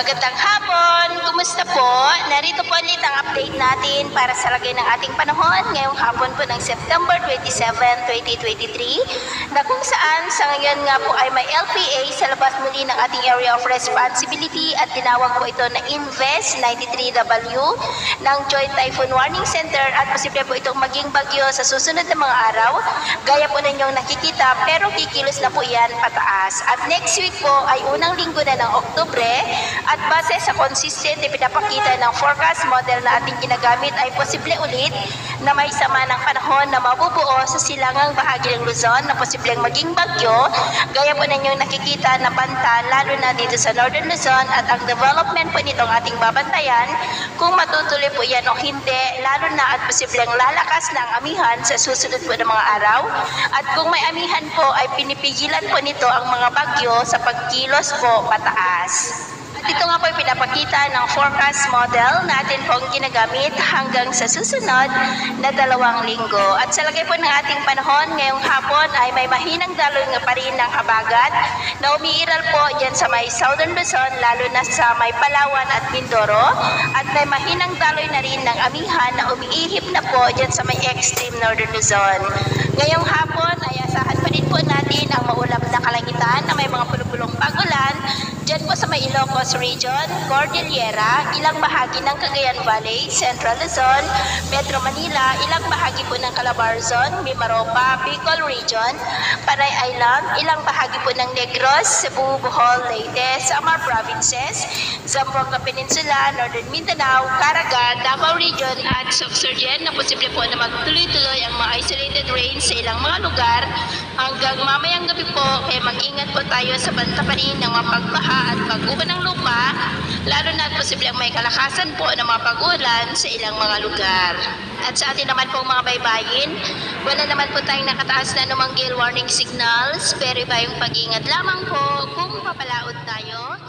Magandang hapon! Kumusta po? Narito po ulit ang update natin para sa lagay ng ating panahon ngayong hapon po ng September 27, 2023 na kung saan sa ngayon nga po ay may LPA sa labas muli ng ating area of responsibility at tinawag po ito na Invest 93W ng Joint Typhoon Warning Center at posible po itong maging bagyo sa susunod na mga araw. Gaya po ninyong nakikita pero kikilos na po yan pataas. At next week po ay unang linggo na ng Oktubre at base sa consistent na pinapakita ng forecast model na ating ginagamit ay posible ulit na may sama ng panahon na mabubuo sa silangang bahagi ng Luzon na posibleng maging bagyo. Gaya po ninyong nakikita na banta lalo na dito sa Northern Luzon at ang development po nitong ating babantayan kung matutuloy po yan o hindi, lalo na at posibleng lalakas na ang amihan sa susunod po ng mga araw. At kung may amihan po ay pinipigilan po nito ang mga bagyo sa pagkilos po pataas. At ito nga po ay pinapakita ng forecast model natin pong ginagamit hanggang sa susunod na 2 linggo. At sa lagay po ng ating panahon ngayong hapon ay may mahinang daloy nga pa rin ng habagat na umiiral po dyan sa may Southern Luzon, lalo na sa may Palawan at Mindoro. At may mahinang daloy na rin ng amihan na umiihip na po dyan sa may extreme Northern Luzon. Ngayong hapon ay asahan pa din po natin ang maulap na kalangitan na may mga pulupulong pagulan dyan po sa may Ilocos Region, Cordillera, ilang bahagi ng Cagayan Valley, Central Luzon, Metro Manila, ilang bahagi po ng Calabarzon, Mimaropa, Bicol Region, Panay Island, ilang bahagi po ng Negros, Cebu, Bohol, Leyte, Samar Provinces, Zamboanga Peninsula, Northern Mindanao, Caraga, Davao Region at Sorsogon na posible po na magtuloy-tuloy ang mga isolated rains sa ilang mga lugar hanggang mamayang gabi po kaya mag-ingat po tayo sa banta pa rin ng mga pagbaha at pag-uban ng lupa, lalo na at posibleng may kalakasan po ng mga pag-ulan sa ilang mga lugar. At sa atin naman pong mga baybayin, wala naman po tayong nakataas na anumang gale warning signals, pero iba yung pag-ingat lamang po kung papalaot tayo